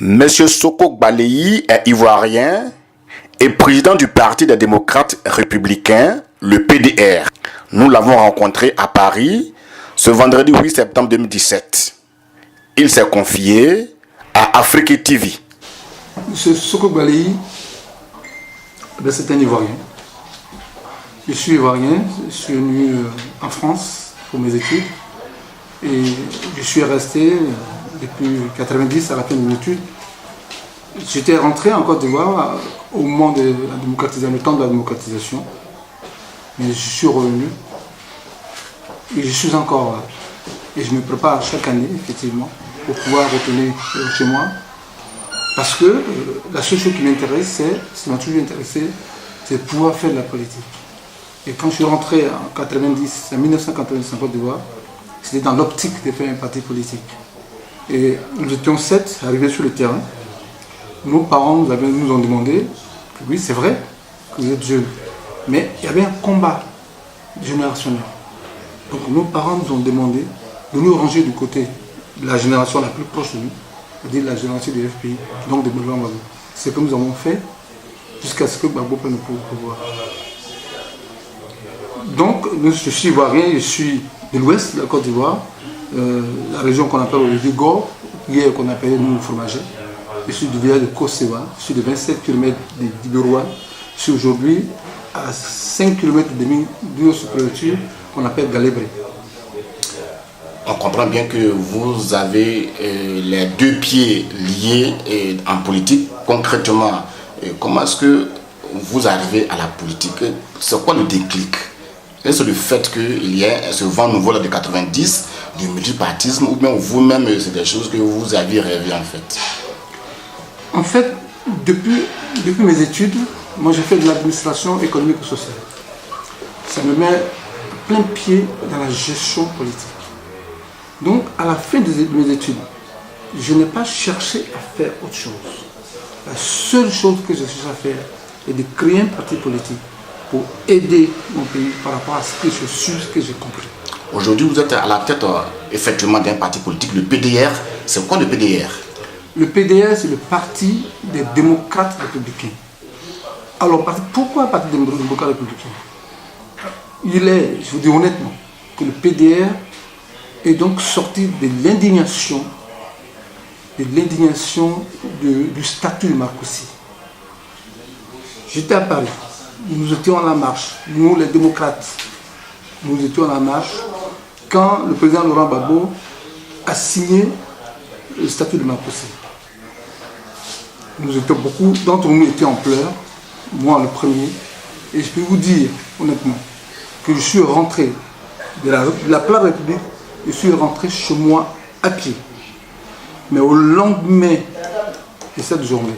Monsieur Soko Gbaleyi est ivoirien et président du Parti des démocrates républicains, le PDR. Nous l'avons rencontré à Paris ce vendredi 8 septembre 2017. Il s'est confié à Afrique TV. Monsieur Soko Gbaleyi, c'est un Ivoirien. Je suis Ivoirien, je suis venu en France pour mes études et je suis resté depuis 1990 à la fin de mes études. J'étais rentré en Côte d'Ivoire au moment de la démocratisation, le temps de la démocratisation, mais je suis revenu et je suis encore là. Et je me prépare chaque année, effectivement, pour pouvoir retourner chez moi. Parce que la seule chose qui m'intéresse, ce qui m'a toujours intéressé, c'est de pouvoir faire de la politique. Et quand je suis rentré en 1990 en Côte d'Ivoire, c'était dans l'optique de faire un parti politique. Et nous étions 7 arrivés sur le terrain. Nos parents nous ont demandé, que oui c'est vrai que vous êtes jeunes, mais il y avait un combat générationnel. Donc nos parents nous ont demandé de nous ranger du côté de la génération la plus proche de nous, c'est-à-dire la génération du FPI, donc de Boulevard Gbagbo. C'est ce que nous avons fait jusqu'à ce que Gbagbo prenne le pouvoir. Donc je suis ivoirien, je suis de l'ouest de la Côte d'Ivoire, la région qu'on appelle le Vigor, hier qu'on appelait nous le fromager. Je suis du village de Kosewa, je suis de 27 km d'Iberois. Je suis aujourd'hui à 5 km de haute préfecture qu'on appelle Galébré. On comprend bien que vous avez les deux pieds liés en politique. Concrètement, comment est-ce que vous arrivez à la politique? C'est quoi le déclic? Est-ce le fait qu'il y ait ce vent nouveau de 90, du multipartisme, ou bien vous-même, c'est des choses que vous aviez rêvé en fait? En fait, depuis mes études, moi j'ai fait de l'administration économique et sociale. Ça me met plein pied dans la gestion politique. Donc, à la fin de mes études, je n'ai pas cherché à faire autre chose. La seule chose que je cherche à faire est de créer un parti politique pour aider mon pays par rapport à ce que je suis, ce que j'ai compris. Aujourd'hui, vous êtes à la tête effectivement d'un parti politique, le PDR. C'est quoi le PDR? Le PDR, c'est le Parti des démocrates républicains. Alors, pourquoi le Parti des démocrates républicains? Il est, je vous dis honnêtement, que le PDR est donc sorti de l'indignation du statut de Marcoussi. J'étais à Paris, nous étions en la marche, nous les démocrates, nous étions en la marche quand le président Laurent Gbagbo a signé le statut de Marcoussi. Nous étions beaucoup d'entre nous étaient en pleurs, moi le premier, et je peux vous dire honnêtement que je suis rentré de la place République, je suis rentré chez moi à pied. Mais au lendemain de cette journée,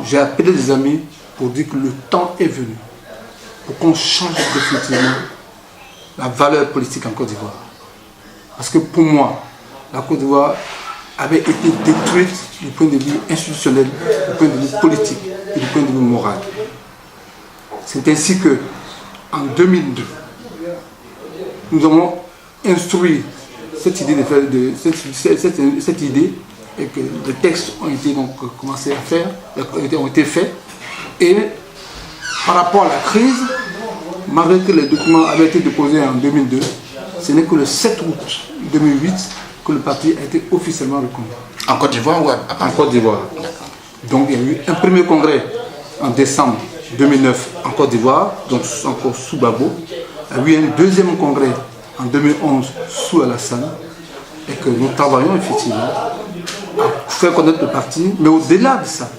j'ai appelé des amis pour dire que le temps est venu pour qu'on change définitivement la valeur politique en Côte d'Ivoire. Parce que pour moi, la Côte d'Ivoire avait été détruite du point de vue institutionnel, du point de vue politique et du point de vue moral. C'est ainsi que, en 2002, nous avons instruit cette idée cette idée et que les textes ont été donc commencé à faire, ont été faits. Et par rapport à la crise, malgré que les documents avaient été déposés en 2002, ce n'est que le 7 août 2008 que le parti a été officiellement reconnu. En Côte d'Ivoire ou à Paris? En Côte d'Ivoire. Donc il y a eu un premier congrès en décembre 2009 en Côte d'Ivoire, donc encore sous Gbagbo. Il y a eu un deuxième congrès en 2011 sous Alassane, et que nous travaillons effectivement à faire connaître le parti, mais au-delà de ça,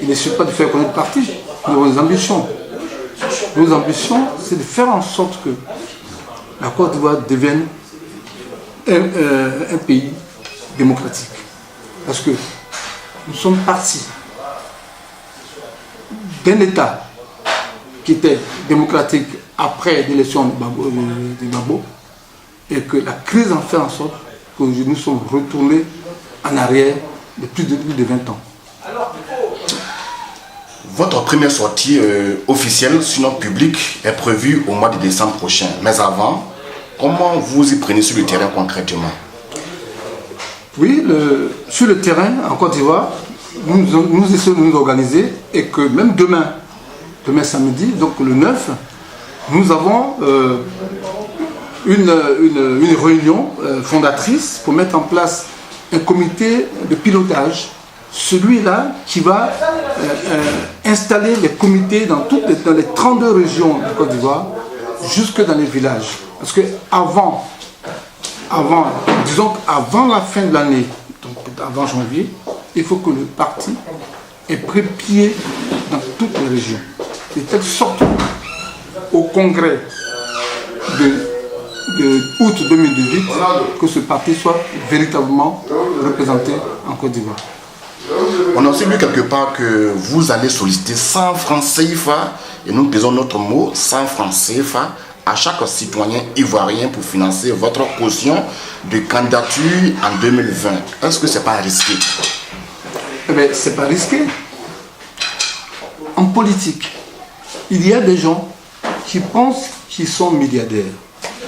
il ne suffit pas de faire connaître le parti, nous avons des ambitions. Nos ambitions, c'est de faire en sorte que la Côte d'Ivoire devienne un pays démocratique. Parce que nous sommes partis d'un État qui était démocratique après l'élection de Gbagbo, et que la crise en fait en sorte que nous sommes retournés en arrière de plus de 20 ans. Votre première sortie officielle, sinon publique, est prévue au mois de décembre prochain. Mais avant, comment vous y prenez sur le terrain concrètement? Oui, sur le terrain, en Côte d'Ivoire, nous essayons de nous organiser et que même demain samedi, donc le 9, nous avons une réunion fondatrice pour mettre en place un comité de pilotage, celui-là qui va installer les comités dans les 32 régions de Côte d'Ivoire, jusque dans les villages. Parce que avant la fin de l'année, donc avant janvier, il faut que le parti ait pris pied dans toutes les régions. De telle sorte au congrès de août 2018 que ce parti soit véritablement représenté en Côte d'Ivoire. On a aussi lu quelque part que vous allez solliciter 100 francs CFA, et nous disons notre mot, 100 francs CFA, à chaque citoyen ivoirien pour financer votre caution de candidature en 2020. Est-ce que ce n'est pas risqué? Eh bien, ce n'est pas risqué. En politique, il y a des gens qui pensent qu'ils sont milliardaires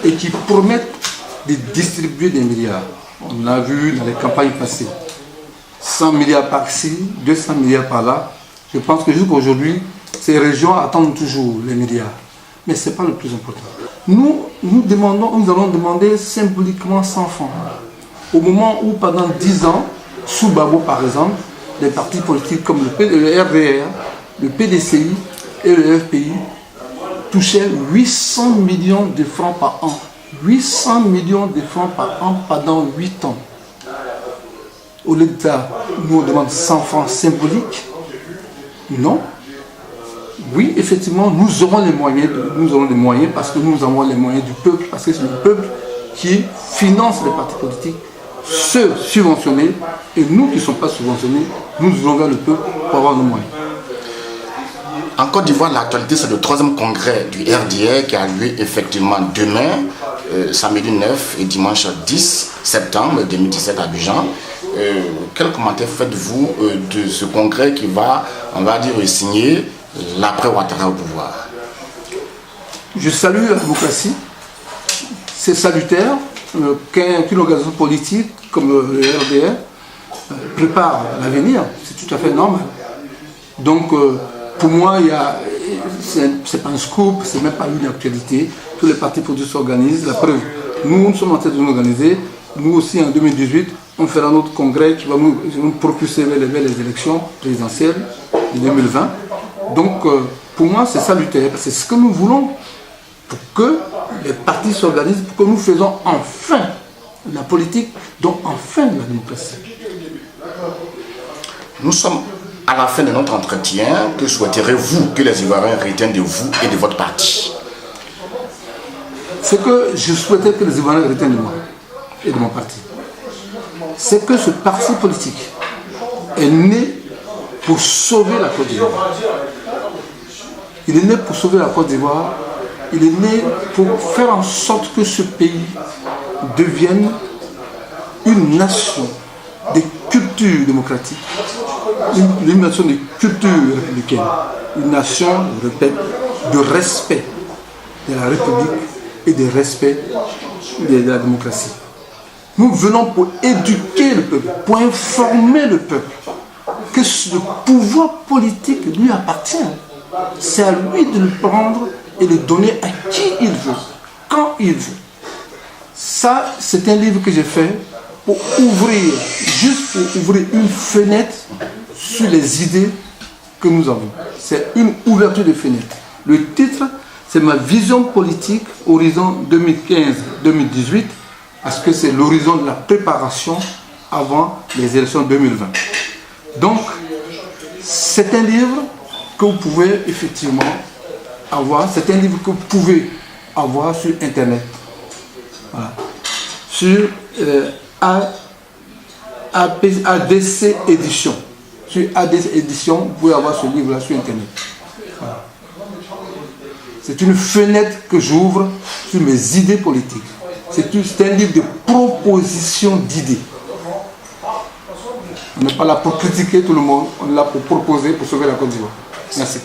et qui promettent de distribuer des milliards. On l'a vu dans les campagnes passées. 100 milliards par-ci, 200 milliards par-là. Je pense que jusqu'à aujourd'hui, ces régions attendent toujours les milliards. Mais ce n'est pas le plus important. Nous allons demander symboliquement 100 francs. Au moment où pendant 10 ans, sous Babo par exemple, des partis politiques comme le RDR, le PDCI et le FPI touchaient 800 millions de francs par an. 800 millions de francs par an pendant 8 ans. Au lieu de ça, nous on demande 100 francs symboliques. Non. Oui, effectivement, nous aurons les moyens parce que nous avons les moyens du peuple, parce que c'est le peuple qui finance les partis politiques, ceux subventionnés, et nous qui ne sommes pas subventionnés, nous allons vers le peuple pour avoir nos moyens. En Côte d'Ivoire, l'actualité, c'est le 3e congrès du RDR qui a lieu effectivement demain, samedi 9 et dimanche 10 septembre 2017 à Abidjan. Quel commentaire faites-vous de ce congrès qui va, on va dire, signer l'après Ouattara au pouvoir? Je salue la démocratie. C'est salutaire qu'une organisation politique comme le RDR prépare l'avenir. C'est tout à fait normal. Donc, pour moi, c'est pas un scoop, c'est même pas une actualité. Tous les partis politiques s'organisent. La preuve, nous sommes en train de nous organiser. Nous aussi, en 2018, on fera notre congrès qui va nous propulser vers les élections présidentielles de 2020. Donc, pour moi, c'est salutaire. C'est ce que nous voulons pour que les partis s'organisent, pour que nous faisons enfin la politique, donc enfin la démocratie. Nous sommes à la fin de notre entretien. Que souhaiterez-vous que les Ivoiriens retiennent de vous et de votre parti? Ce que je souhaitais que les Ivoiriens retiennent de moi et de mon parti, c'est que ce parti politique est né pour sauver la Côte d'Ivoire. Il est né pour sauver la Côte d'Ivoire. Il est né pour faire en sorte que ce pays devienne une nation de culture démocratique, une nation de culture républicaine, une nation, je répète, de respect de la République et de respect de la démocratie. Nous venons pour éduquer le peuple, pour informer le peuple que le pouvoir politique lui appartient. C'est à lui de le prendre et de le donner à qui il veut, quand il veut. Ça, c'est un livre que j'ai fait pour ouvrir une fenêtre sur les idées que nous avons. C'est une ouverture de fenêtre. Le titre, c'est ma vision politique, horizon 2015-2018, parce que c'est l'horizon de la préparation avant les élections 2020. Donc, c'est un livre que vous pouvez effectivement avoir, c'est un livre que vous pouvez avoir sur Internet. Voilà. Sur ADC Édition. Sur ADC Édition, vous pouvez avoir ce livre-là sur Internet. Voilà. C'est une fenêtre que j'ouvre sur mes idées politiques. C'est un livre de proposition d'idées. On n'est pas là pour critiquer tout le monde, on est là pour proposer, pour sauver la Côte d'Ivoire. Merci.